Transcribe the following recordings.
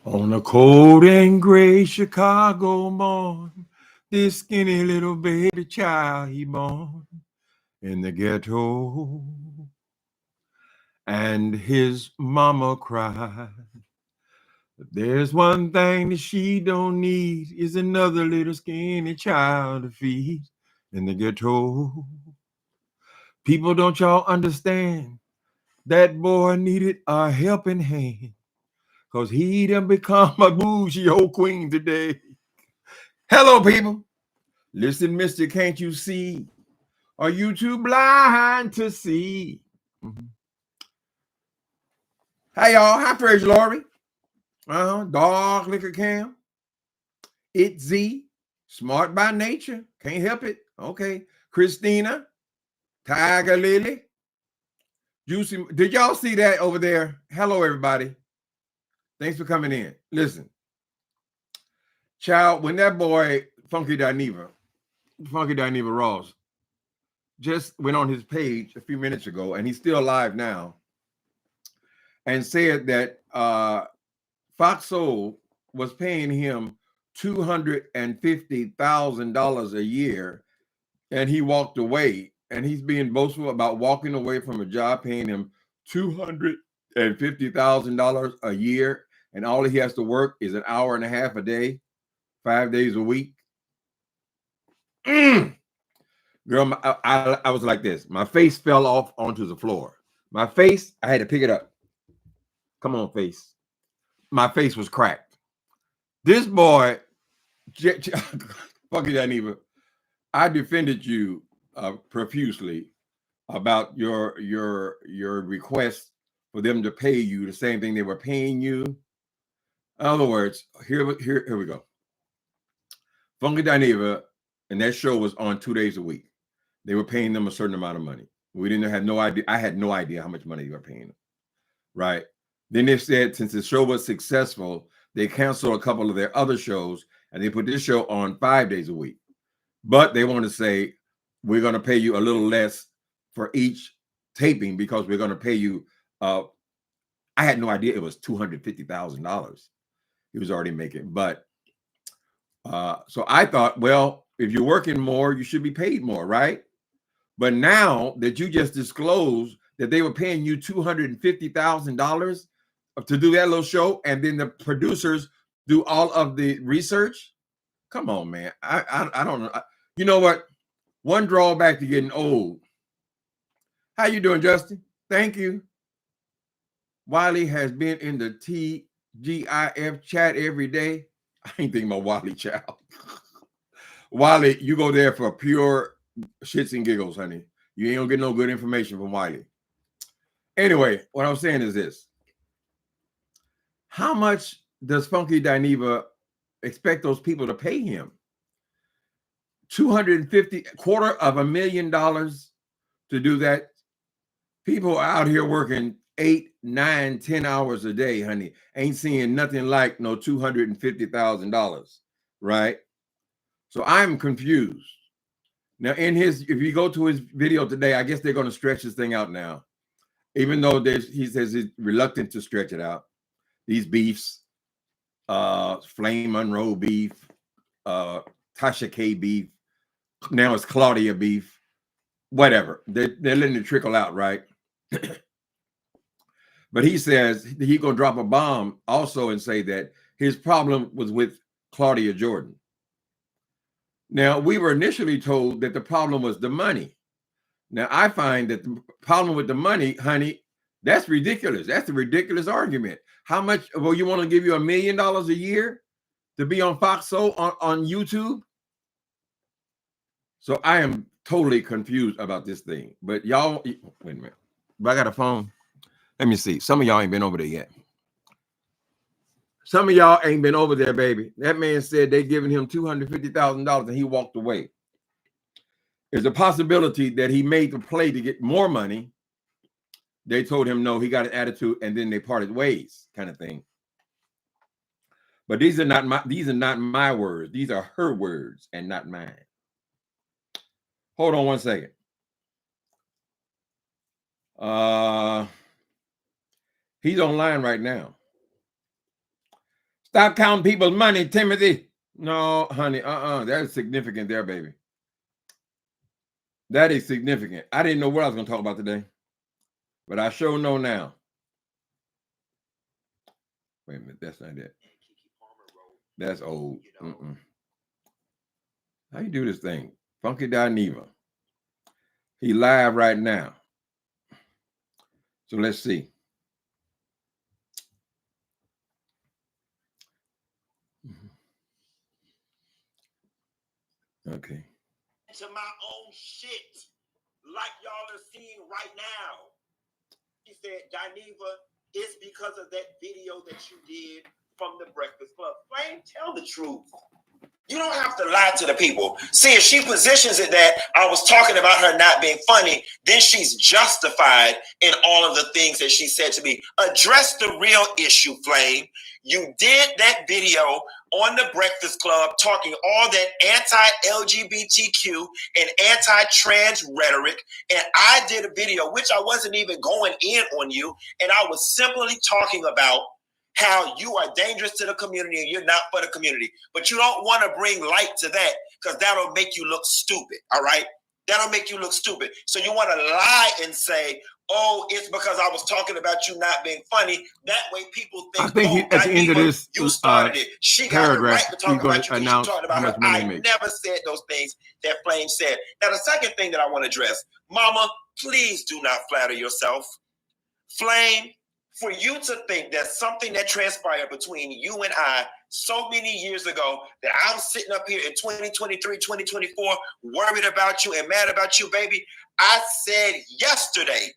On a cold and gray Chicago morn, this skinny little baby child he born in the ghetto, and his mama cried. There's one thing that she don't need is another little skinny child to feed in the ghetto. People, don't y'all understand? That boy needed a helping hand, cause he done become a bougie old queen today. Hello, people. Listen, mister, can't you see? Are you too blind to see? Mm-hmm. Hey, y'all. Hi, Praise Lori. Dog Liquor Cam. It's Z. Smart by nature. Can't help it. Okay. Christina. Tiger Lily. Juicy. Did y'all see that over there? Hello, everybody. Thanks for coming in. Listen. Child, when that boy, Funky Dineva Ross, just went on his page a few minutes ago, and he's still alive now, and said that Fox Soul was paying him $250,000 a year, and he walked away. And he's being boastful about walking away from a job paying him $250,000 a year, and all he has to work is an hour and a half a day, 5 days a week. Girl, I was like this. My face fell off onto the floor. My face, I had to pick it up. Come on, face. My face was cracked. This boy, Funky Dineva, I defended you profusely about your request for them to pay you the same thing they were paying you. In other words, here we go. Funky Dineva, and that show was on 2 days a week. They were paying them a certain amount of money. We didn't have no idea. I had no idea how much money they were paying them. Right. Then they said since the show was successful, they canceled a couple of their other shows and they put this show on 5 days a week. But they want to say, we're going to pay you a little less for each taping because we're going to pay you. I had no idea it was $250,000 he was already making. But so I thought, well, if you're working more, you should be paid more, right? But now that you just disclosed that they were paying you $250,000 to do that little show, and then the producers do all of the research. Come on, man. I don't know. You know what? One drawback to getting old. How you doing, Justin? Thank you. Wiley has been in the TGIF chat every day. I ain't thinking about Wiley, child. Wiley, you go there for pure shits and giggles, honey. You ain't gonna get no good information from Wiley. Anyway, what I'm saying is this. How much does Funky Dineva expect those people to pay him? $250,000 to do that. People are out here working 8, 9, 10 hours a day, honey. Ain't seeing nothing like no $250,000, right? So I'm confused. Now, if you go to his video today, I guess they're going to stretch this thing out now. Even though he says he's reluctant to stretch it out. These beefs, Flame Monroe beef, Tasha K beef, now it's Claudia beef, whatever. They're letting it trickle out, right? But he says he's going to drop a bomb also and say that his problem was with Claudia Jordan. Now, we were initially told that the problem was the money. Now, I find that the problem with the money, honey, that's ridiculous. That's a ridiculous argument. How much? Well, you want to give you $1 million a year to be on Fox Soul on YouTube? So I am totally confused about this thing. But y'all, wait a minute. But I got a phone. Let me see. Some of y'all ain't been over there yet. Some of y'all ain't been over there, baby. That man said they giving him $250,000 and he walked away. There's a possibility that he made the play to get more money. They told him no, he got an attitude, and then they parted ways, kind of thing. But these are not my words. These are her words and not mine. Hold on one second. He's online right now. Stop counting people's money, Timothy. No, honey, that is significant there, baby. That is significant. I didn't know what I was going to talk about today, but I sure know now. Wait a minute, that's not it. That's old. How you do this thing? Funky Dineva. He live right now. So let's see. Okay. To my own shit, like y'all are seeing right now. He said, Dineva, it's because of that video that you did from the Breakfast Club. Flame, tell the truth. You don't have to lie to the people. See, if she positions it that I was talking about her not being funny, then she's justified in all of the things that she said to me. Address the real issue, Flame. You did that video on the Breakfast Club talking all that anti-LGBTQ and anti-trans rhetoric, and I did a video, which I wasn't even going in on you, and I was simply talking about how you are dangerous to the community and you're not for the community. But you don't want to bring light to that because that'll make you look stupid, all right? That'll make you look stupid. So you want to lie and say, oh, it's because I was talking about you not being funny. That way people think, I think at the end of this you started it. She got the right to talk about you. She talked about her. I never said those things that Flame said. Now, the second thing that I want to address, Mama, please do not flatter yourself. Flame, for you to think that something that transpired between you and I so many years ago, that I'm sitting up here in 2023, 2024, worried about you and mad about you, baby. I said yesterday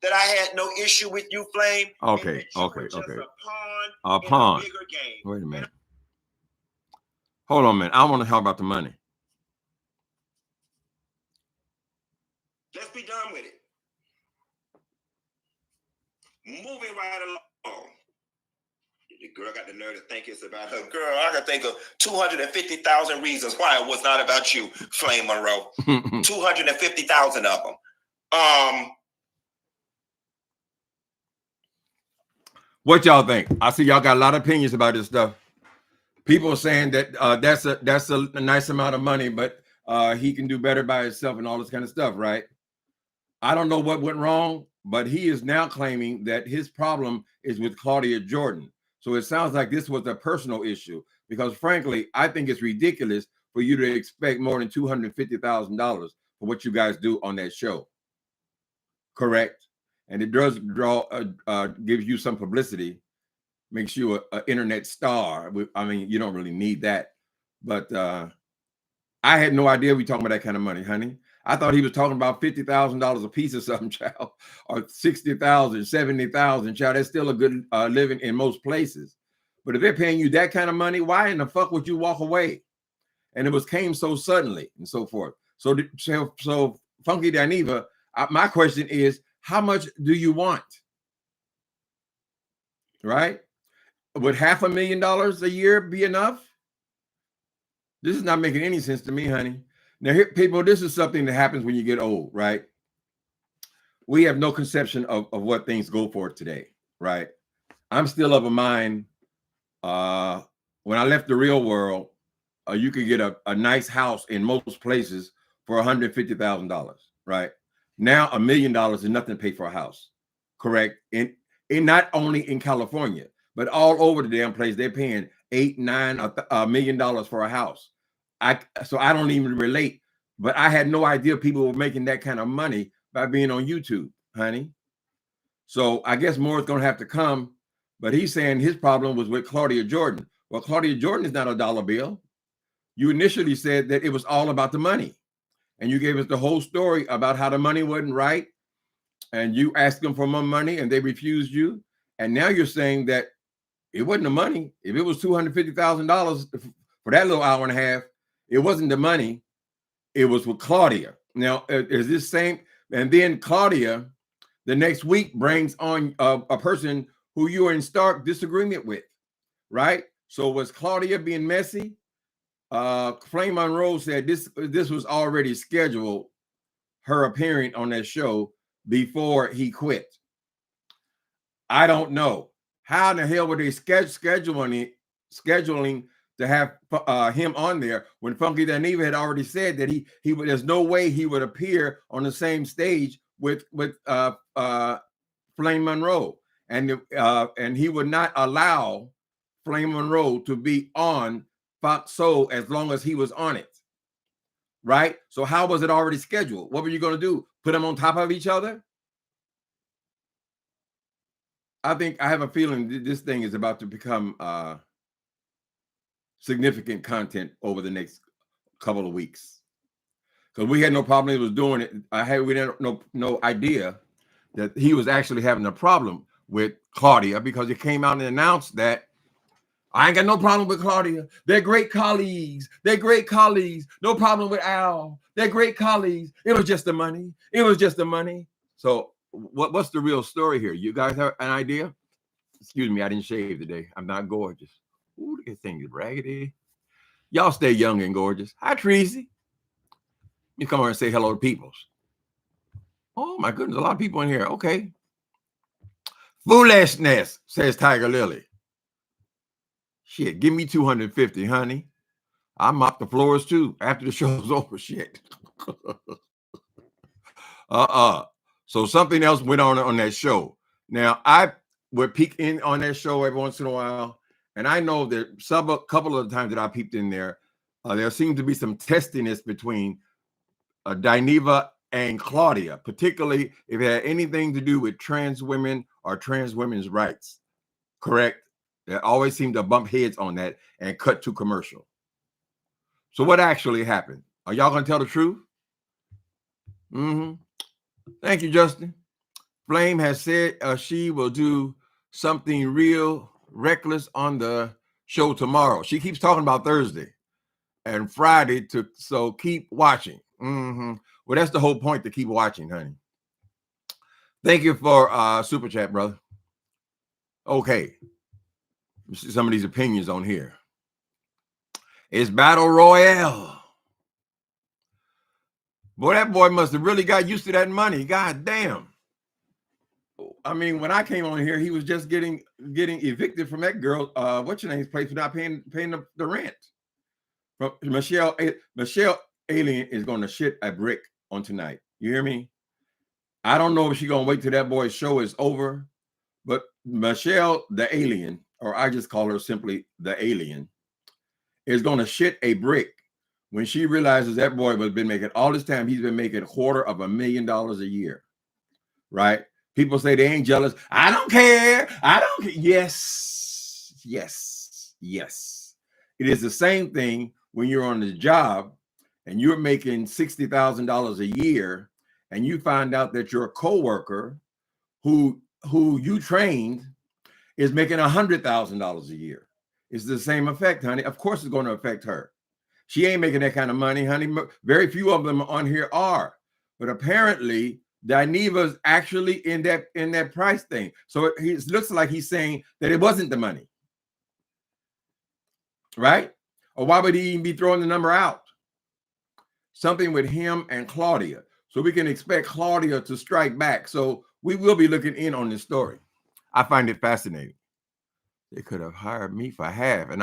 that I had no issue with you, Flame. Okay. A pawn. In a bigger game. Wait a minute. Hold on a minute. I want to talk about the money. Let's be done with it. Moving right along. The girl got the nerve to think it's about her. Girl, I can think of 250,000 reasons why it was not about you, Flame Monroe. 250,000 of them. What y'all think? I see y'all got a lot of opinions about this stuff. People are saying that that's a nice amount of money, but he can do better by himself and all this kind of stuff, right? I don't know what went wrong, but he is now claiming that his problem is with Claudia Jordan. So it sounds like this was a personal issue, because frankly, I think it's ridiculous for you to expect more than $250,000 for what you guys do on that show. Correct? And it does draw, gives you some publicity, makes you an internet star. I mean, you don't really need that. But I had no idea we talking about that kind of money, honey. I thought he was talking about $50,000 a piece or something, child, or $60,000, $70,000, child. That's still a good living in most places. But if they're paying you that kind of money, why in the fuck would you walk away? And it came so suddenly and so forth. So Funky Dineva, my question is, how much do you want? Right? Would $500,000 a year be enough? This is not making any sense to me, honey. Now, here, people, this is something that happens when you get old, right? We have no conception of what things go for today, right? I'm still of a mind. When I left the real world, you could get a nice house in most places for $150,000, right? Now, $1 million is nothing to pay for a house, correct? In not only in California, but all over the damn place, they're paying $8, $9, $1 million for a house. So I don't even relate, but I had no idea people were making that kind of money by being on YouTube, honey. So I guess more is going to have to come, but he's saying his problem was with Claudia Jordan. Well, Claudia Jordan is not a dollar bill. You initially said that it was all about the money, and you gave us the whole story about how the money wasn't right, and you asked them for more money and they refused you. And now you're saying that it wasn't the money. If it was $250,000 for that little hour and a half, it wasn't the money. It was with Claudia. Now, is this same? And then Claudia, the next week, brings on a person who you are in stark disagreement with, right? So was Claudia being messy? Flame Monroe said this was already scheduled, her appearing on that show before he quit. I don't know. How in the hell were they scheduling to have him on there when Funky Dineva had already said that he would, there's no way he would appear on the same stage with Flame Monroe, and he would not allow Flame Monroe to be on Fox Soul as long as he was on it. Right? So how was it already scheduled? What were you going to do? Put them on top of each other? I have a feeling this thing is about to become significant content over the next couple of weeks, because we had no problem he was doing it. We had no idea that he was actually having a problem with Claudia, because he came out and announced that I ain't got no problem with Claudia. They're great colleagues. They're great colleagues. No problem with Al. They're great colleagues. It was just the money. It was just the money. So what's the real story here? You guys have an idea? Excuse me, I didn't shave today. I'm not gorgeous. Ooh, this thing is raggedy. Y'all stay young and gorgeous. Hi, Treasy. You come over and say hello to peoples. Oh, my goodness, a lot of people in here. Okay. Foolishness, says Tiger Lily. Shit, give me 250, honey. I mop the floors too after the show's over. Shit. So something else went on that show. Now, I would peek in on that show every once in a while, and I know that a couple of the times that I peeked in there, there seemed to be some testiness between Dineva and Claudia, particularly if it had anything to do with trans women or trans women's rights. Correct? They always seem to bump heads on that and cut to commercial. So what actually happened? Are y'all going to tell the truth? Thank you, Justin. Flame has said she will do something real reckless on the show tomorrow. She keeps talking about Thursday and Friday, so keep watching. Well, that's the whole point, to keep watching, honey. Thank you for Super Chat, brother. Okay. Some of these opinions on here. It's Battle Royale. Boy, that boy must have really got used to that money. God damn. I mean, when I came on here, he was just getting evicted from that girl, what's your name's place, for not paying the rent. Michelle Alien is going to shit a brick on tonight. You hear me? I don't know if she's going to wait till that boy's show is over, but Michelle the Alien, or I just call her simply the Alien, is going to shit a brick when she realizes that boy has been making all this time. He's been making $250,000 a year, right? People say they ain't jealous. I don't care. I don't care. Yes. It is the same thing when you're on the job and you're making $60,000 a year, and you find out that your coworker who you trained is making $100,000 a year. It's the same effect, honey. Of course it's going to affect her. She ain't making that kind of money, honey. Very few of them on here are. But apparently Dineva's actually in that price thing. So it looks like he's saying that it wasn't the money. Right? Or why would he even be throwing the number out? Something with him and Claudia. So we can expect Claudia to strike back. So we will be looking in on this story. I find it fascinating. They could have hired me for half, and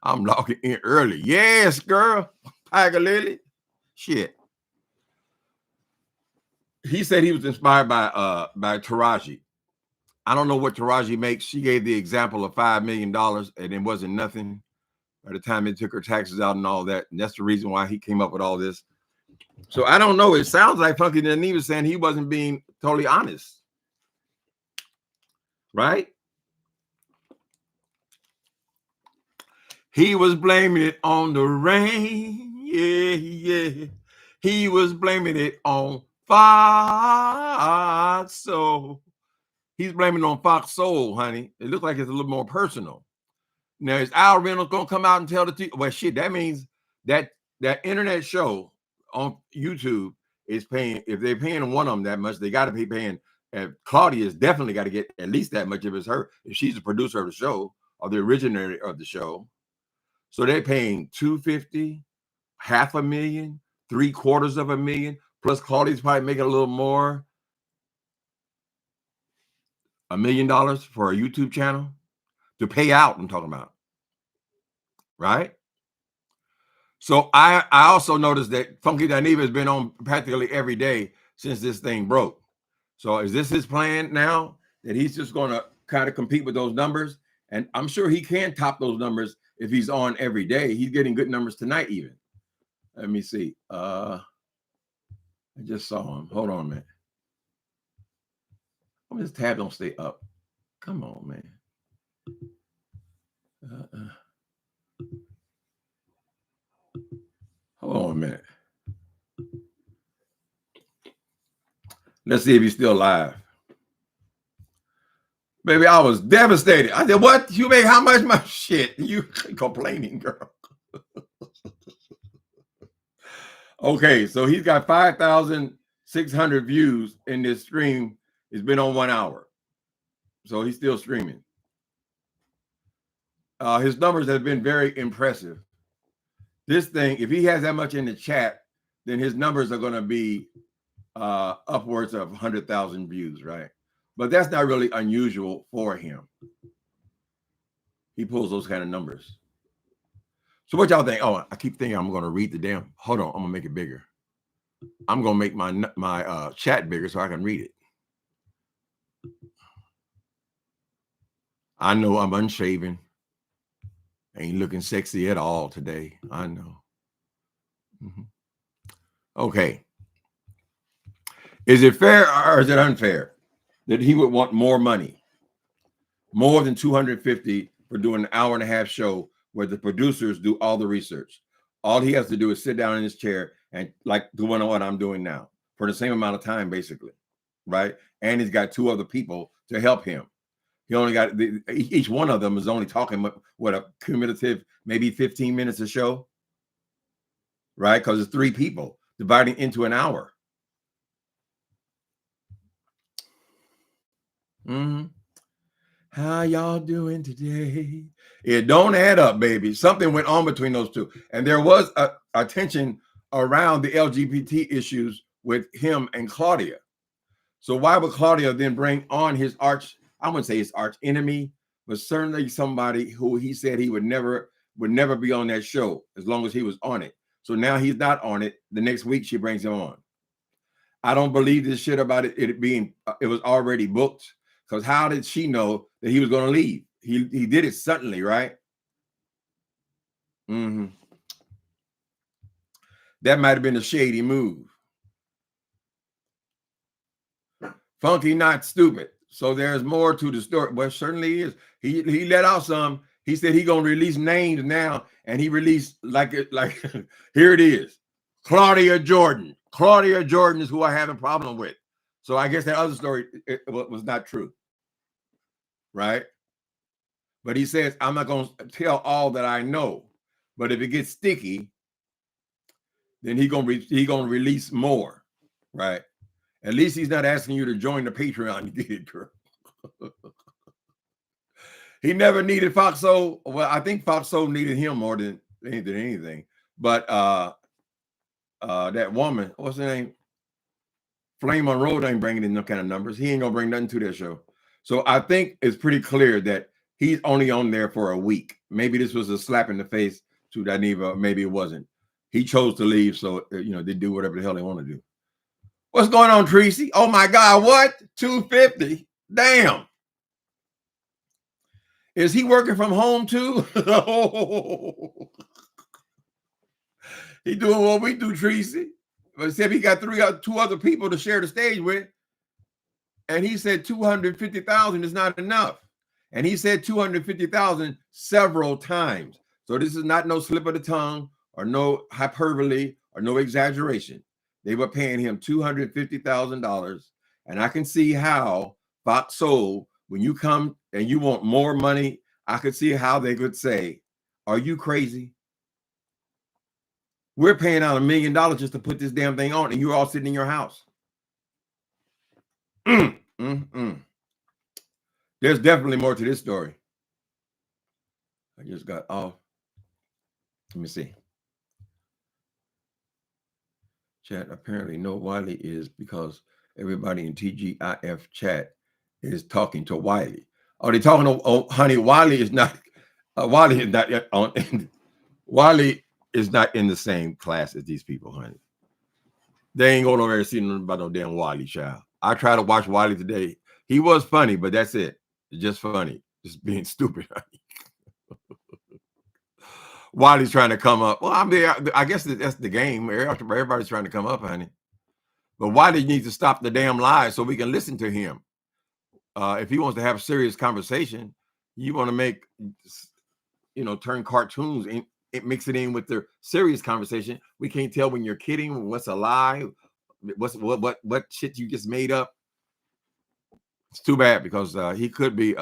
I'm logging in early. Yes, girl. Tiger Lily. Shit. He said he was inspired by Taraji. I don't know what Taraji makes. She gave the example of $5 million, and it wasn't nothing by the time they took her taxes out and all that. And that's the reason why he came up with all this. So I don't know. It sounds like Funky Dineva was saying he wasn't being totally honest. Right? He was blaming it on the rain. Yeah. He was blaming it on Fox Soul. He's blaming it on Fox Soul, honey. It looks like it's a little more personal. Now, is Al Reynolds going to come out and tell the well, shit, that means that internet show on YouTube is paying, if they're paying one of them that much, they got to be paying. And Claudia's definitely got to get at least that much if it's her, if she's the producer of the show or the originator of the show. So they're paying $250,000, $500,000, $750,000, plus Claudia's probably making a little more. $1 million for a YouTube channel to pay out, I'm talking about. Right? So I also noticed that Funky Dineva has been on practically every day since this thing broke. So is this his plan now, that he's just going to kind of compete with those numbers? And I'm sure he can top those numbers if he's on every day. He's getting good numbers tonight even. Let me see. I just saw him. Hold on, man. Oh, this tab don't stay up. Come on, man. Hold on a minute. Let's see if he's still alive. Baby, I was devastated. I said, what? You make how much? My shit. You complaining, girl. Okay, so he's got 5,600 views in this stream. It's been on 1 hour. So he's still streaming. His numbers have been very impressive. This thing, if he has that much in the chat, then his numbers are going to be upwards of 100,000 views, right? But that's not really unusual for him. He pulls those kind of numbers. So what y'all think? Oh, I keep thinking I'm going to read the damn. Hold on, I'm going to make it bigger. I'm going to make my chat bigger so I can read it. I know I'm unshaven. Ain't looking sexy at all today. I know. Okay. Is it fair or is it unfair that he would want more money? More than $250 for doing an hour-and-a-half show where the producers do all the research. All he has to do is sit down in his chair and like the one on what I'm doing now for the same amount of time, basically, right? And he's got 2 other people to help him. He only got each one of them is only talking what a cumulative maybe 15 minutes a show, right? Because it's 3 people dividing into an hour. How y'all doing today? It don't add up, baby. Something went on between those 2. And there was a tension around the LGBT issues with him and Claudia. So why would Claudia then bring on his I wouldn't say his arch enemy, but certainly somebody who he said he would never be on that show as long as he was on it. So now he's not on it. The next week she brings him on. I don't believe this shit about it being, it was already booked. Because how did she know that he was going to leave? He did it suddenly, right? That might have been a shady move. Funky not stupid. So there's more to the story. Well, certainly is. He let out some. He said he gonna release names now, and he released like here it is. Claudia Jordan. Claudia Jordan is who I have a problem with. So I guess that other story was not true. Right? But he says, I'm not going to tell all that I know. But if it gets sticky, then he gonna release more, right? At least he's not asking you to join the Patreon. You get it, girl. He never needed Foxo. Well, I think Foxo needed him more than anything. But that woman, what's her name? Flame Monroe ain't bringing in no kind of numbers. He ain't gonna bring nothing to that show. So I think it's pretty clear that he's only on there for a week. Maybe this was a slap in the face to Dineva. Maybe it wasn't. He chose to leave, so they do whatever the hell they want to do. What's going on, Tracy? Oh my God, what? 250? Damn. Is he working from home too? He doing what we do, Tracy. But except he got 2 other people to share the stage with. And he said 250,000 is not enough. And he said 250,000 several times. So this is not no slip of the tongue or no hyperbole or no exaggeration. They were paying him $250,000. And I can see how Fox Soul, when you come and you want more money, I could see how they could say, are you crazy? We're paying out $1 million just to put this damn thing on, and you're all sitting in your house. There's definitely more to this story. I just got off. Let me see. Chat, apparently no Wiley is because everybody in TGIF chat is talking to Wiley. Are they talking to, oh, honey, Wiley is not yet on. Wiley is not in the same class as these people, honey. They ain't going over there seeing about no damn Wiley, child. I tried to watch Wiley today. He was funny, but that's it. It's just funny. Just being stupid, honey. Wiley's trying to come up. Well, I guess that's the game. Everybody's trying to come up, honey. But Wiley needs to stop the damn lies so we can listen to him. If he wants to have a serious conversation, you want to make, turn cartoons and mix it in with their serious conversation. We can't tell when you're kidding, what's a lie, what shit you just made up. It's too bad because he could be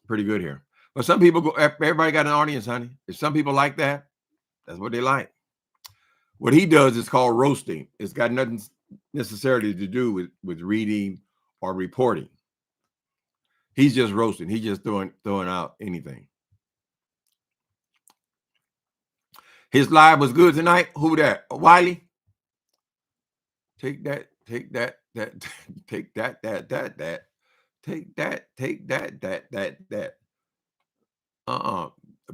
pretty good here. But some people everybody got an audience, honey. If some people like that, that's what they like. What he does is called roasting. It's got nothing necessarily to do with reading or reporting. He's just roasting. He's just throwing out anything. His live was good tonight. Who that? Wiley? Take that.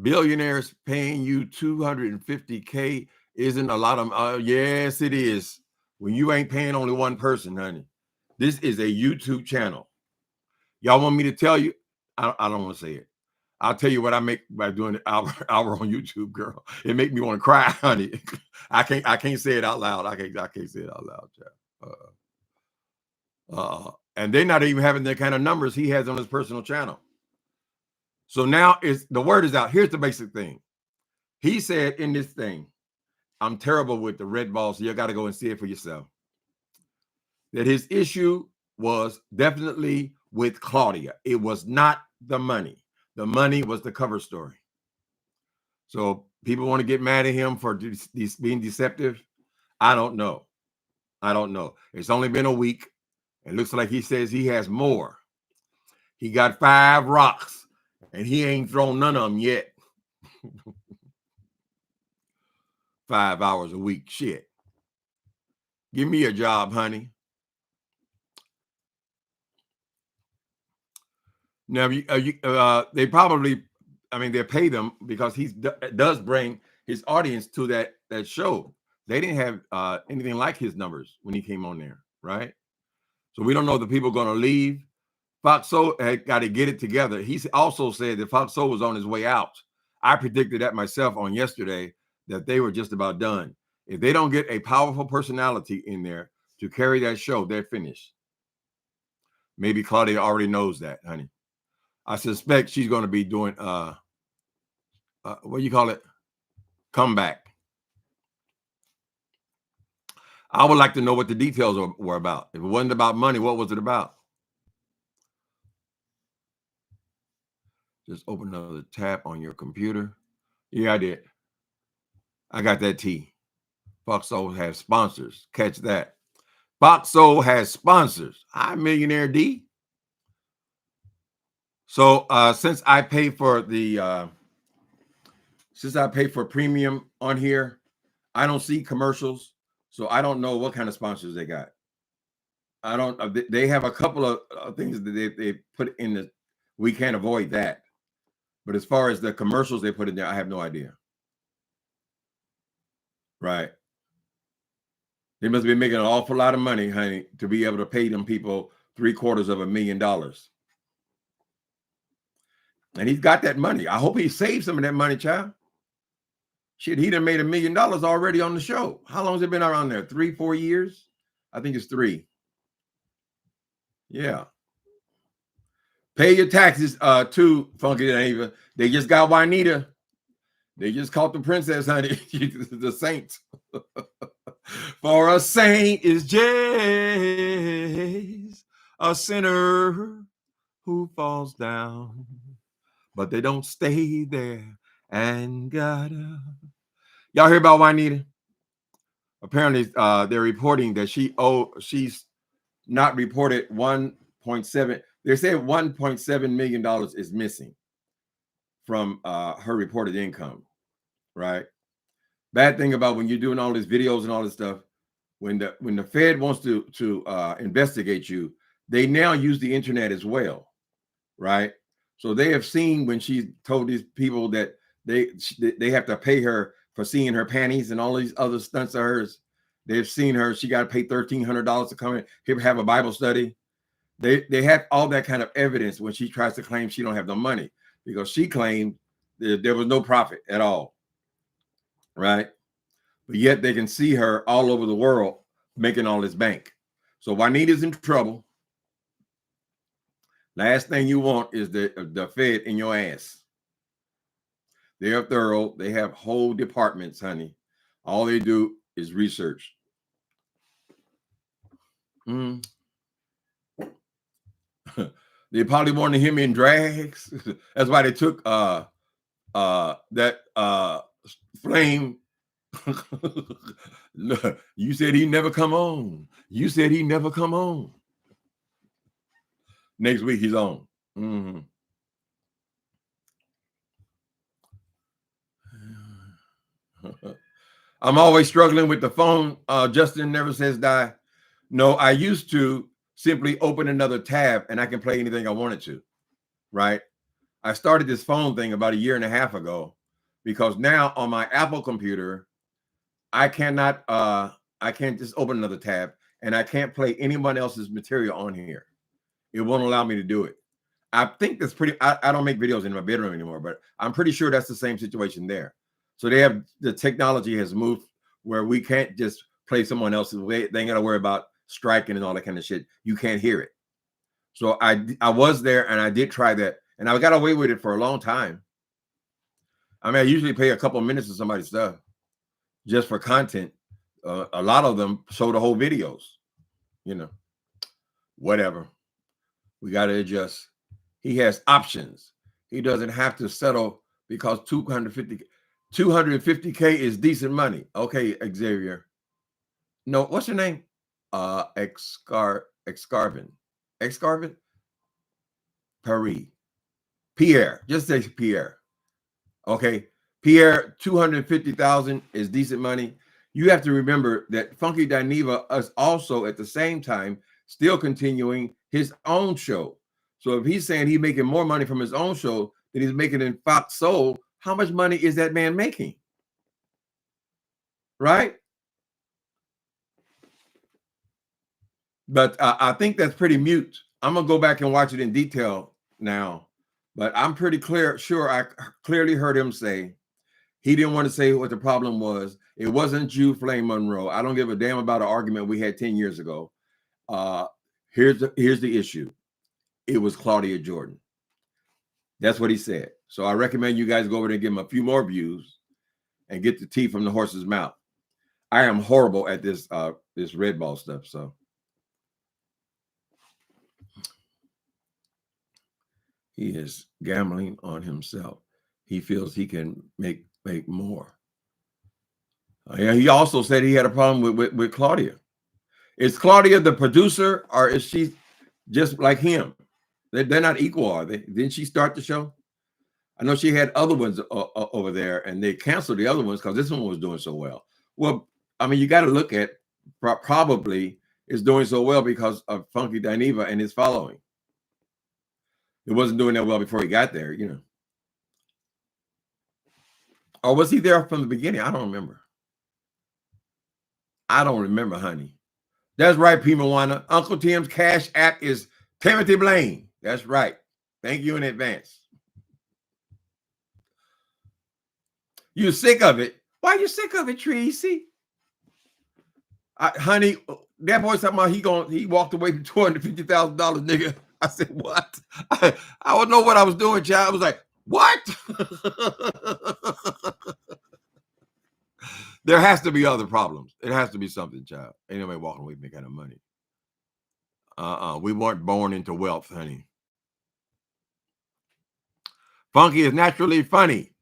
Billionaires paying you $250K isn't a lot of yes, it is. When you ain't paying only one person, honey. This is a YouTube channel. Y'all want me to tell you? I don't want to say it. I'll tell you what I make by doing an hour on YouTube, girl. It make me want to cry, honey. I can't say it out loud. I can't say it out loud, child. And they're not even having the kind of numbers he has on his personal channel. So now the word is out. Here's the basic thing. He said in this thing, I'm terrible with the red ball, so you got to go and see it for yourself. That his issue was definitely with Claudia. It was not the money. The money was the cover story. So people want to get mad at him for being deceptive. I don't know. It's only been a week. It looks like he says he has more. He got 5 rocks, and he ain't thrown none of them yet. 5 hours a week, shit. Give me a job, honey. Now, they probably, they pay them because he does bring his audience to that show. They didn't have anything like his numbers when he came on there, right? So we don't know if the people are going to leave. Fox Soul had got to get it together. He also said that Fox Soul was on his way out. I predicted that myself on yesterday, that they were just about done. If they don't get a powerful personality in there to carry that show, they're finished. Maybe Claudia already knows that, honey. I suspect she's going to be doing, what do you call it? Comeback. I would like to know what the details were about. If it wasn't about money, what was it about? Just open another tab on your computer. Yeah, I did. I got that tea. Fox Soul has sponsors. Catch that. Fox Soul has sponsors. Hi, Millionaire D. So since I pay for premium on here, I don't see commercials. So I don't know what kind of sponsors they got. I don't. They have a couple of things that they put in the. We can't avoid that. But as far as the commercials they put in there, I have no idea. Right. They must be making an awful lot of money, honey, to be able to pay them people $750,000. And he's got that money. I hope he saved some of that money, child. Shit, he done made $1 million already on the show. How long has it been around there? 3-4 years? I think it's 3. Yeah. Pay your taxes too, Funky Dineva. They just got Juanita. They just caught the princess, honey. The saint. For a saint is just a sinner who falls down, but they don't stay there and gotta. Y'all hear about Juanita? Apparently, they're reporting that she's not reported 1.7. They say $1.7 million is missing from her reported income, right? Bad thing about when you're doing all these videos and all this stuff, when the Fed wants to investigate you, they now use the internet as well, right? So they have seen when she told these people that they have to pay her for seeing her panties and all these other stunts of hers. They've seen her. She got to pay $1,300 to come in here, have a Bible study. They have all that kind of evidence when she tries to claim she don't have no money, because she claimed that there was no profit at all, right? But yet they can see her all over the world making all this bank. So Juanita's in trouble. Last thing you want is the Fed in your ass. They are thorough. They have whole departments, honey. All they do is research. They probably want to hear me in drags. That's why they took that Flame. You said he never come on. You said he never come on. Next week he's on. I'm always struggling with the phone. Justin never says die. No, I used to simply open another tab and I can play anything I wanted to, right? I started this phone thing about 1.5 years ago, because now on my Apple computer, I can't just open another tab, and I can't play anyone else's material on here. It won't allow me to do it. I think that's I don't make videos in my bedroom anymore, but I'm pretty sure that's the same situation there. So the technology has moved where we can't just play someone else's way. They ain't got to worry about striking and all that kind of shit. You can't hear it. So I was there and I did try that, and I got away with it for a long time. I mean, I usually pay a couple of minutes of somebody's stuff just for content. A lot of them show the whole videos, whatever. We got to adjust. He has options. He doesn't have to settle because 250K is decent money. Okay, Xavier. No, what's your name? Excarvin. Pierre. Just say Pierre. Okay. Pierre, 250,000 is decent money. You have to remember that Funky Dineva is also at the same time still continuing his own show. So if he's saying he's making more money from his own show than he's making in Fox Soul, how much money is that man making? Right? But I think that's pretty mute. I'm going to go back and watch it in detail now. But I'm pretty sure I clearly heard him say he didn't want to say what the problem was. It wasn't you, Flame Monroe. I don't give a damn about an argument we had 10 years ago. Here's the issue. It was Claudia Jordan. That's what he said. So I recommend you guys go over there and give him a few more views and get the tea from the horse's mouth. I am horrible at this red ball stuff. So he is gambling on himself. He feels he can make more. Yeah, he also said he had a problem with Claudia. Is Claudia the producer, or is she just like him? They're not equal, are they? Didn't she start the show? I know she had other ones over there, and they canceled the other ones because this one was doing so well. Well, I mean, you got to look at probably is doing so well because of Funky Dineva and his following. It wasn't doing that well before he got there, Or was he there from the beginning? I don't remember. Honey. That's right, P. Moana. Uncle Tim's Cash App is Timothy Blaine. That's right. Thank you in advance. You sick of it? Why are you sick of it, Tracy? Honey, that boy talking about he walked away from $250,000, nigga. I said, what? I don't know what I was doing, child. I was like, what? There has to be other problems. It has to be something, child. Ain't nobody walking away with that kind of money. We weren't born into wealth, honey. Funky is naturally funny.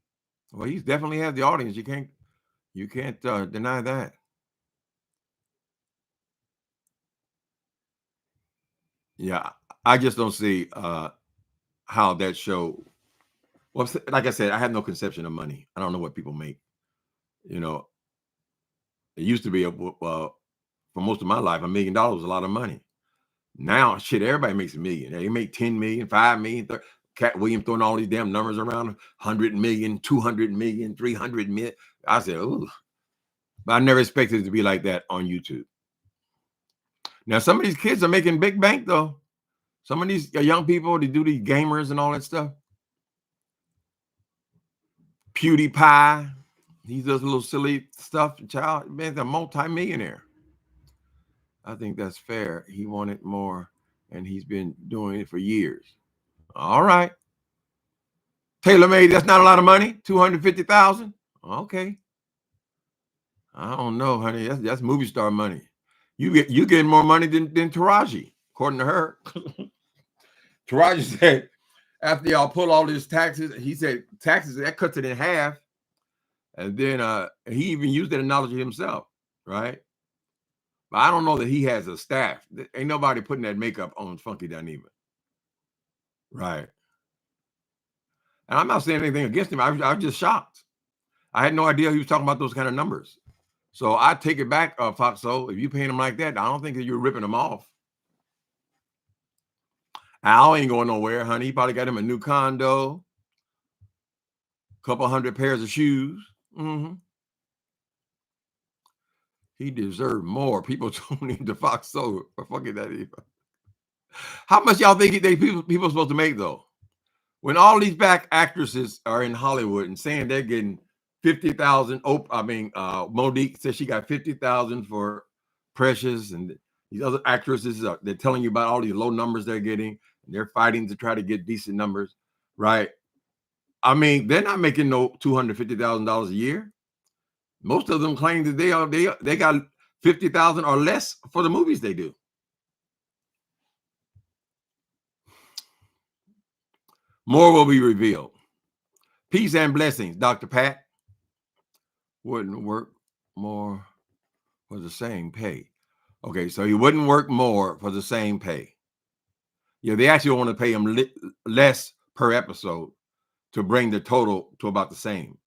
Well, he definitely has the audience. You can't deny that. Yeah, I just don't see how that show. Well, like I said, I have no conception of money. I don't know what people make. You know, it used to be for most of my life, $1 million was a lot of money. Now, shit, everybody makes $1 million. They make 10 million, 5 million. Cat Williams throwing all these damn numbers around, 100 million, 200 million, 300 million. I said, ooh. But I never expected it to be like that on YouTube. Now, some of these kids are making big bank, though. Some of these young people, they do these gamers and all that stuff. PewDiePie, he does little silly stuff. Child, man's a multi-millionaire. I think that's fair. He wanted more, and he's been doing it for years. All right. TaylorMade, that's not a lot of money. 250,000. Okay. I don't know, honey. That's movie star money. You getting more money than Taraji, according to her. Taraji said, after y'all pull all these taxes, he said taxes, that cuts it in half. And then he even used that analogy himself, right? But I don't know that he has a staff. Ain't nobody putting that makeup on Funky Dineva. Right. And I'm not saying anything against him. I was just shocked. I had no idea he was talking about those kind of numbers. So I take it back, Foxo. If you paying him like that, I don't think that you're ripping him off. Al ain't going nowhere, honey. He probably got him a new condo, a couple 100 pairs of shoes. Mm-hmm. He deserved more. People tuning to Foxo for Funky Dineva. How much y'all think people supposed to make, though? When all these black actresses are in Hollywood and saying they're getting 50,000. Monique says she got 50,000 for Precious, and these other actresses they're telling you about all these low numbers they're getting, and they're fighting to try to get decent numbers, right? I mean, they're not making no $250,000 a year. Most of them claim that they got 50,000 or less for the movies they do. More will be revealed. Peace and blessings, Dr. Pat. Wouldn't work more for the same pay. Okay, so he wouldn't work more for the same pay. Yeah, they actually want to pay him less per episode to bring the total to about the same.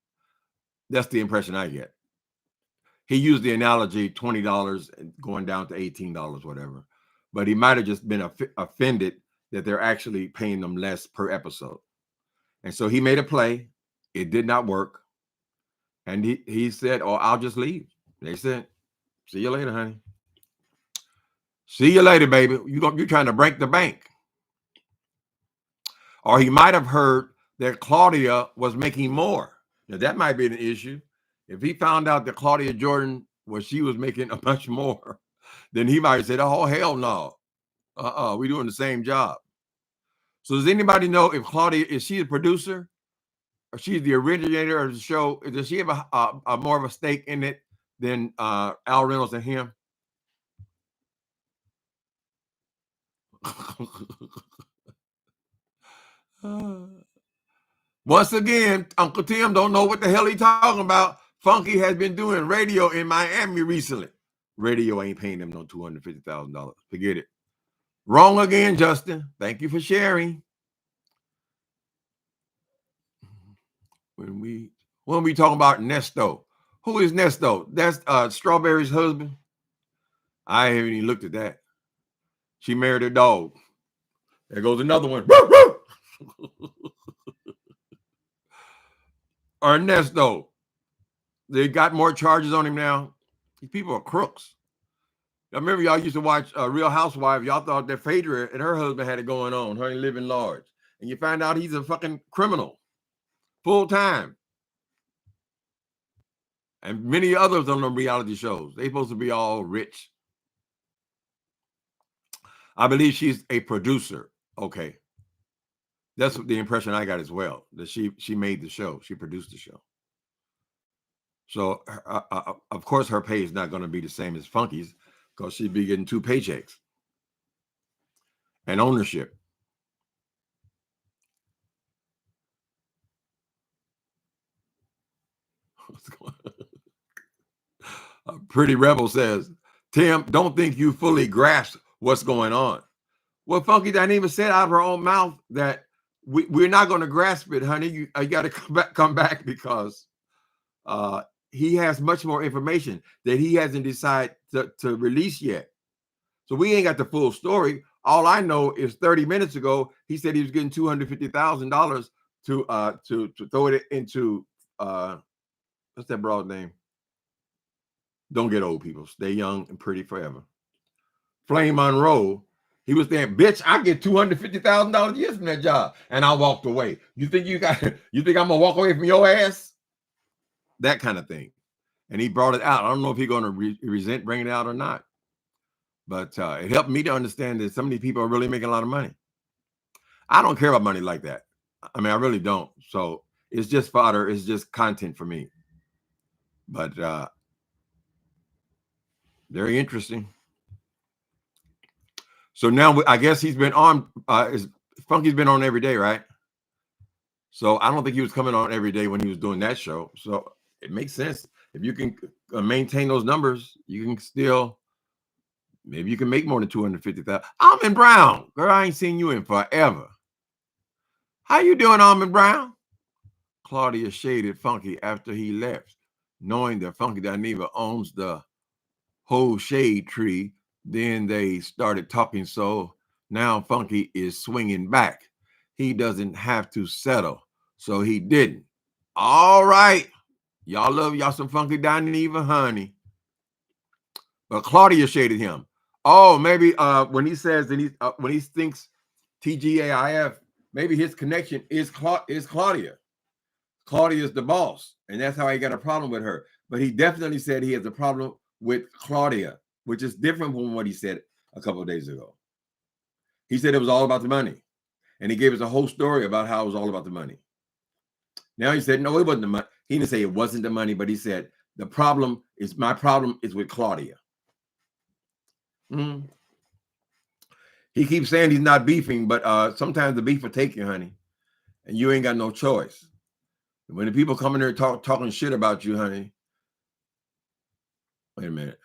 That's the impression I get. He used the analogy $20 going down to $18, whatever. But he might have just been offended that they're actually paying them less per episode. And so he made a play. It did not work. And he said, oh, I'll just leave. They said, see you later, honey. See you later, baby. You're trying to break the bank. Or he might have heard that Claudia was making more. Now, that might be an issue. If he found out that Claudia Jordan she was making a much more, then he might have said, oh, hell no. We're doing the same job. So does anybody know if Claudia, is she a producer? Or she's the originator of the show? Does she have a more of a stake in it than Al Reynolds and him? Once again, Uncle Tim don't know what the hell he talking about. Funky has been doing radio in Miami recently. Radio ain't paying them no $250,000. Forget it. Wrong again, Justin. Thank you for sharing. When we talking about Nesto, who is Nesto? That's Strawberry's husband. I haven't even looked at that. She married a dog. There goes another one. Ernesto. They got more charges on him now. These people are crooks. I remember y'all used to watch Real Housewives. Y'all thought that Phaedra and her husband had it going on. Her living large. And you find out he's a fucking criminal. Full time. And many others on the reality shows. They're supposed to be all rich. I believe she's a producer. Okay. That's the impression I got as well. That she made the show. She produced the show. So, of course, her pay is not going to be the same as Funky's because she'd be getting 2 paychecks and ownership. What's going on? Pretty Rebel says, Tim, don't think you fully grasp what's going on. Well, Funky Dineva said out of her own mouth that we're not going to grasp it, honey. You got to come back because he has much more information that he hasn't decided to release yet. So we ain't got the full story. All I know is 30 minutes ago, he said he was getting $250,000 to throw it into what's that broad name? Don't get old, people. Stay young and pretty forever. Flame Monroe. He was saying, bitch, I get $250,000 a year from that job. And I walked away. You think I'm gonna walk away from your ass? That kind of thing. And he brought it out. I don't know if he's gonna resent bringing it out or not. But it helped me to understand that some of these people are really making a lot of money. I don't care about money like that. I mean, I really don't. So it's just fodder. It's just content for me. But very interesting. So now I guess he's been on. Funky's been on every day, right? So I don't think he was coming on every day when he was doing that show. So it makes sense. If you can maintain those numbers, you can still, maybe you can make more than 250,000. Almond Brown, girl, I ain't seen you in forever. How you doing, Almond Brown? Claudia shaded Funky after he left, knowing that Funky Dineva owns the whole shade tree. Then they started talking, so now Funky is swinging back. He doesn't have to settle, so he didn't. All right. Y'all love y'all some Funky Dineva, honey. But Claudia shaded him. Oh, maybe when he says that when he thinks TGAIF, maybe his connection is Claudia. Claudia is the boss, and that's how he got a problem with her. But he definitely said he has a problem with Claudia, which is different from what he said a couple of days ago. He said it was all about the money, and he gave us a whole story about how it was all about the money. Now he said, no, it wasn't the money. He didn't say it wasn't the money, but he said, my problem is with Claudia. He keeps saying he's not beefing, but sometimes the beef will take you, honey, and you ain't got no choice. When the people come in there talking shit about you, honey, wait a minute.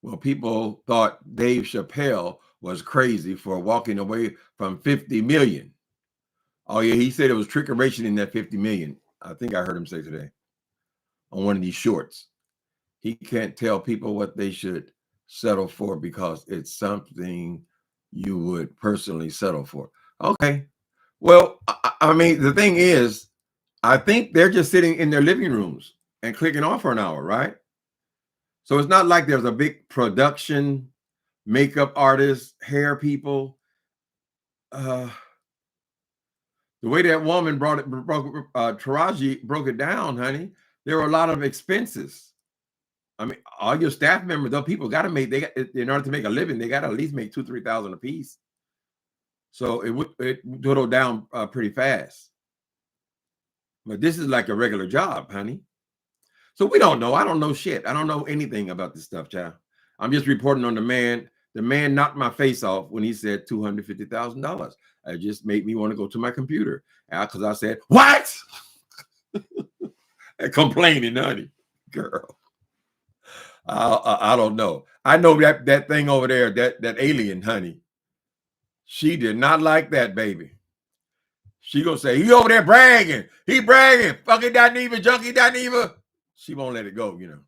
Well, people thought Dave Chappelle was crazy for walking away from 50 million. Oh, yeah, he said it was trickeration in that 50 million. I think I heard him say today on one of these shorts. He can't tell people what they should settle for because it's something you would personally settle for. Okay. Well, I mean, the thing is, I think they're just sitting in their living rooms and clicking off for an hour, right? So it's not like there's a big production, makeup artists, hair people. The way that woman Taraji broke it down, honey, there were a lot of expenses. I mean, all your staff members, those people got to make, in order to make a living, they got to at least make $2,000-3,000 a piece. So it dwindled down pretty fast. But this is like a regular job, honey. So we don't know. I don't know shit. I don't know anything about this stuff, child. I'm just reporting on the man. The man knocked my face off when he said $250,000. It just made me want to go to my computer because I said, what? And complaining, honey. Girl. I don't know. I know that thing over there, that alien, honey. She did not like that, baby. She gonna say, he over there bragging. He bragging. Fucking Dineva, junkie Dineva. She won't let it go, you know.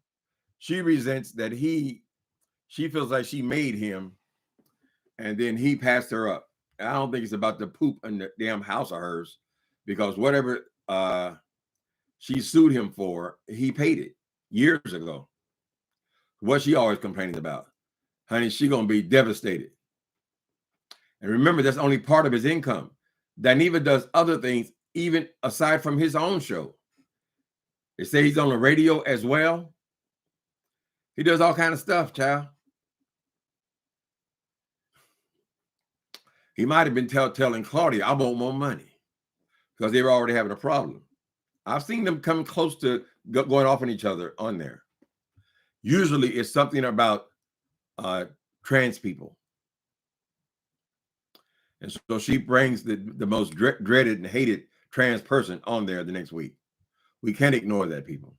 She resents that she feels like she made him and then he passed her up. And I don't think it's about the poop in the damn house of hers because whatever she sued him for, he paid it years ago. What she always complaining about. Honey, she gonna be devastated. And remember, that's only part of his income. Dineva does other things even aside from his own show. They say he's on the radio as well. He does all kind of stuff, child. He might have been telling Claudia, I want more money because they were already having a problem. I've seen them come close to going off on each other on there. Usually it's something about trans people. And so she brings the most dreaded and hated trans person on there the next week. We can't ignore that, people.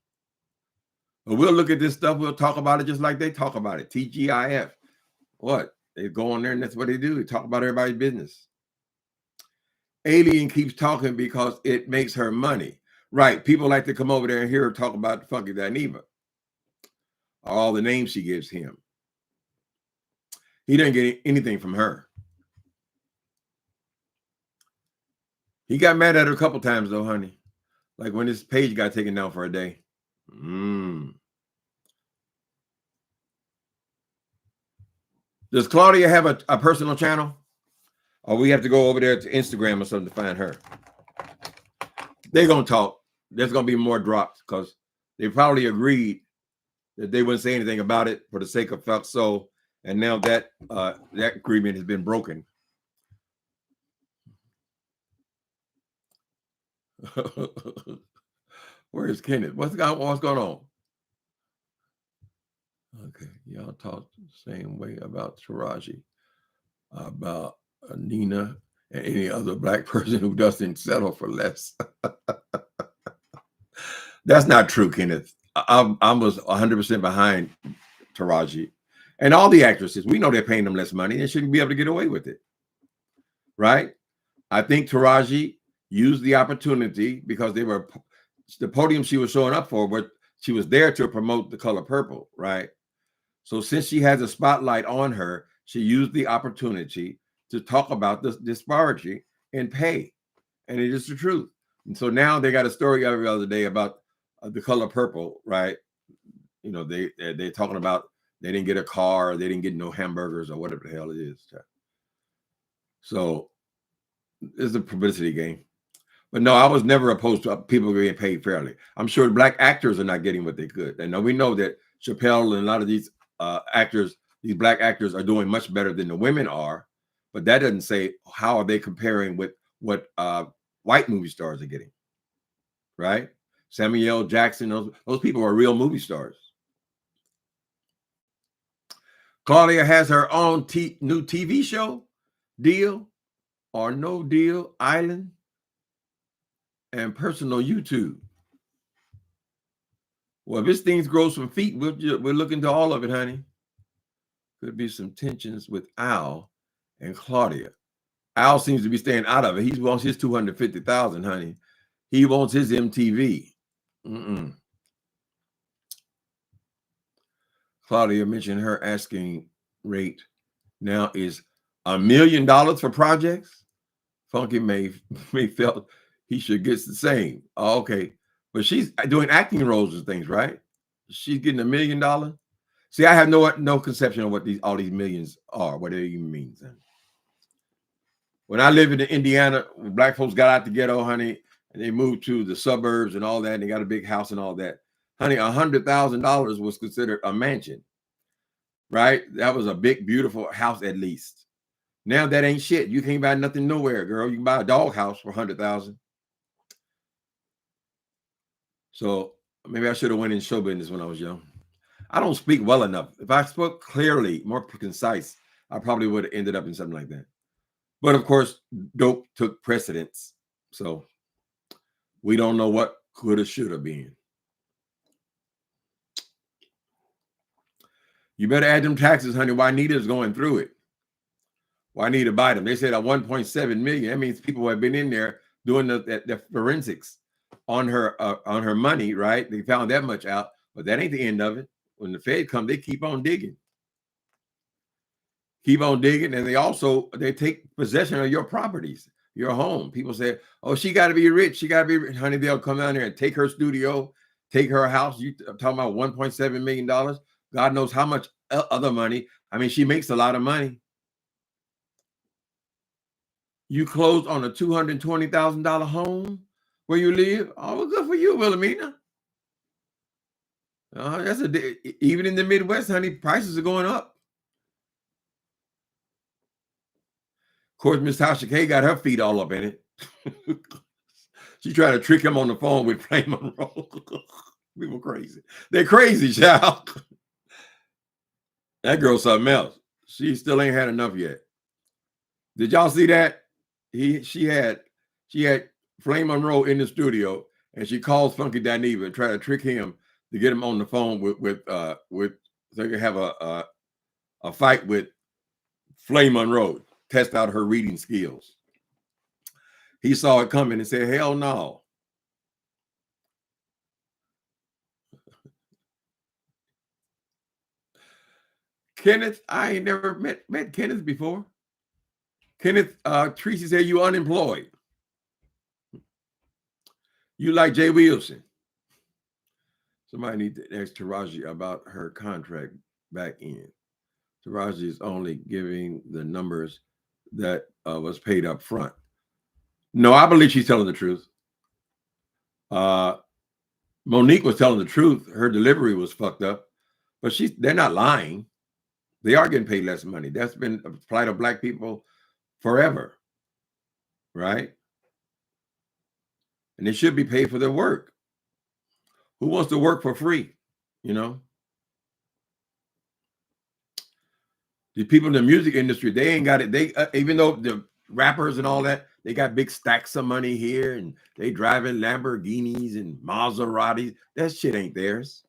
But we'll look at this stuff. We'll talk about it just like they talk about it. TGIF. What? They go on there and that's what they do. They talk about everybody's business. Alien keeps talking because it makes her money. Right. People like to come over there and hear her talk about Funky Dineva. All the names she gives him. He didn't get anything from her. He got mad at her a couple times though, honey. Like when his page got taken down for a day. Does Claudia have a personal channel? Or we have to go over there to Instagram or something to find her? They're going to talk. There's going to be more drops because they probably agreed that they wouldn't say anything about it for the sake of Felt So. And now that that agreement has been broken. Where is Kenneth? What's going on? Okay, y'all talk the same way about Taraji, about Nina, and any other black person who doesn't settle for less. That's not true, Kenneth. I was 100% behind Taraji. And all the actresses, we know they're paying them less money. They shouldn't be able to get away with it. Right? I think Taraji used the opportunity because they were the podium she was showing up for, but she was there to promote The Color Purple, right? So since she has a spotlight on her, she used the opportunity to talk about this disparity in pay. And it is the truth. And so now they got a story every other day about The Color Purple, right? You know, they're talking about they didn't get a car, they didn't get no hamburgers or whatever the hell it is. So it's a publicity game. But no, I was never opposed to people getting paid fairly. I'm sure black actors are not getting what they could. And we know that Chappelle and a lot of these actors, these black actors are doing much better than the women are. But that doesn't say how are they comparing with what white movie stars are getting, right? Samuel L. Jackson, those people are real movie stars. Claudia has her own new TV show, Deal or No Deal Island, and personal YouTube. Well, if this thing grows some feet, we'll look into all of it, honey. Could be some tensions with Al and Claudia. Al seems to be staying out of it. He wants his $250,000, honey. He wants his MTV. Claudia mentioned her asking rate now is $1 million for projects. Funky may felt he should get the same. Oh, okay, but she's doing acting roles and things, right? She's getting $1 million. See, I have no conception of what all these millions are, what it even means. When I lived in Indiana, when black folks got out the ghetto, honey, and they moved to the suburbs and all that, and they got a big house and all that, honey, $100,000 was considered a mansion, right? That was a big, beautiful house at least. Now that ain't shit. You can't buy nothing nowhere, girl. You can buy a dog house for $100,000. So maybe I should have went in show business when I was young. I don't speak well enough. If I spoke clearly, more concise, I probably would have ended up in something like that. But of course, dope took precedence. So we don't know what could have, should have been. You better add them taxes, honey. Juanita's going through it. Juanita Biden. They said at 1.7 million. That means people have been in there doing the forensics on her money, right? They found that much out, but that ain't the end of it. When the Fed come, they keep on digging. Keep on digging, and they take possession of your properties, your home. People say, "Oh, she got to be rich. She got to be rich." Honey, they'll come down there and take her studio, take her house. You talking about $1.7 million? God knows how much other money. I mean, she makes a lot of money. You closed on a $220,000 home where you live. Oh, well, good for you, Wilhelmina. Even in the Midwest, honey, prices are going up. Of course, Miss Tasha K got her feet all up in it. She tried to trick him on the phone with Flame Monroe. People crazy. They're crazy, child. That girl's something else. She still ain't had enough yet. Did y'all see that? She had Flame Monroe in the studio, and she calls Funky Dineva and try to trick him to get him on the phone with so they can have a fight with Flame Monroe, test out her reading skills. He saw it coming and said, "Hell no." Kenneth, I ain't never met Kenneth before. Kenneth, Tracy said you unemployed. You like Jay Wilson. Somebody need to ask Taraji about her contract back in. Taraji is only giving the numbers that was paid up front. No, I believe she's telling the truth. Monique was telling the truth. Her delivery was fucked up, but they're not lying. They are getting paid less money. That's been a plight of black people forever, right? And they should be paid for their work. Who wants to work for free? You know, the people in the music industry, they ain't got it. They even though the rappers and all that, they got big stacks of money here, and they driving Lamborghinis and Maseratis. That shit ain't theirs.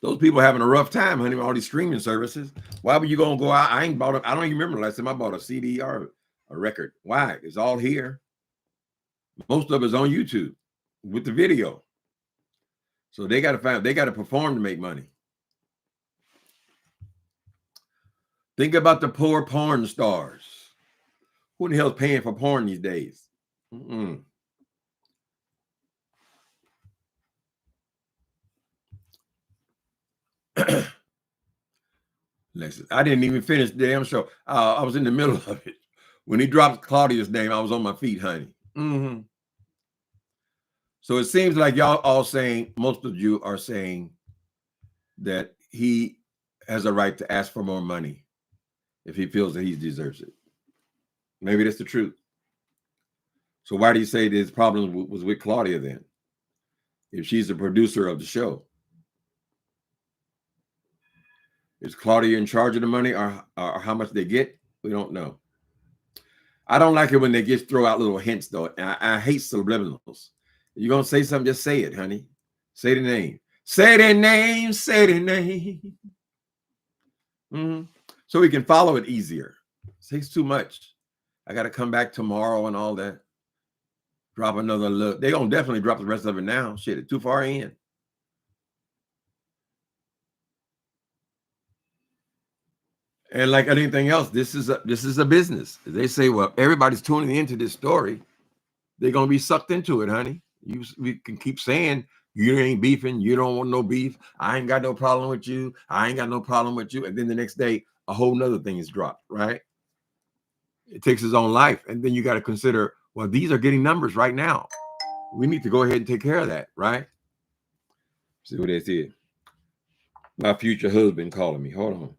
Those people having a rough time, honey, with all these streaming services. Why would you gonna go out? I don't even remember the last time I bought a CD or a record. Why? It's all here. Most of it's on YouTube with the video. So they got to perform to make money. Think about the poor porn stars. Who the hell is paying for porn these days? Listen, I didn't even finish the damn show. I was in the middle of it. When he dropped Claudia's name, I was on my feet, honey. So it seems like y'all all saying, most of you are saying that he has a right to ask for more money if he feels that he deserves it. Maybe that's the truth. So why do you say his problem was with Claudia then? If she's the producer of the show. Is Claudia in charge of the money or how much they get? We don't know. I don't like it when they just throw out little hints, though. I hate subliminals. You're going to say something, just say it, honey. Say the name. Say the name. Say the name. So we can follow it easier. It takes too much. I got to come back tomorrow and all that. Drop another look. They're going to definitely drop the rest of it now. Shit, it's too far in. And like anything else, this is a business. They say, well, everybody's tuning into this story. They're going to be sucked into it, honey. We can keep saying, you ain't beefing. You don't want no beef. I ain't got no problem with you. I ain't got no problem with you. And then the next day, a whole nother thing is dropped, right? It takes its own life. And then you got to consider, well, these are getting numbers right now. We need to go ahead and take care of that, right? See what they said. My future husband calling me. Hold on.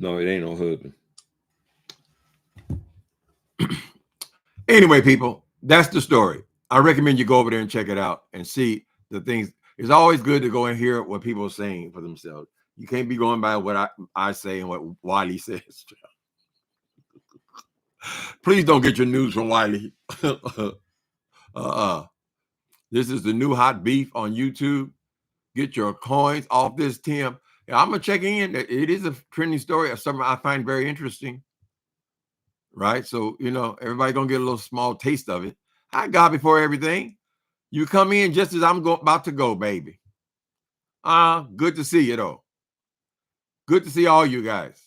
No, it ain't no husband. Anyway, people, that's the story. I recommend you go over there and check it out and see the things. It's always good to go and hear what people are saying for themselves. You can't be going by what I say and what Wiley says. Please don't get your news from Wiley. This is the new hot beef on YouTube. Get your coins off this, Tim. I'm going to check in. It is a trending story of something I find very interesting. Right? So, everybody going to get a little small taste of it. Hi, God before everything. You come in just as I'm about to go, baby. Good to see you, though. Good to see all you guys.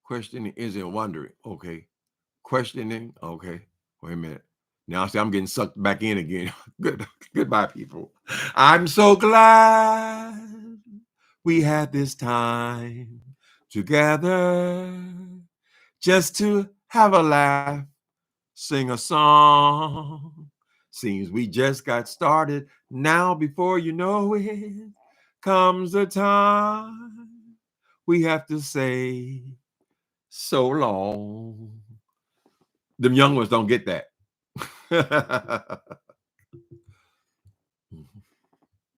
Questioning isn't wondering. Okay. Questioning. Okay. Wait a minute. Now, see, I'm getting sucked back in again. Goodbye, people. I'm so glad we had this time together just to have a laugh, sing a song. Seems we just got started. Now, before you know it, comes the time we have to say so long. Them young ones don't get that.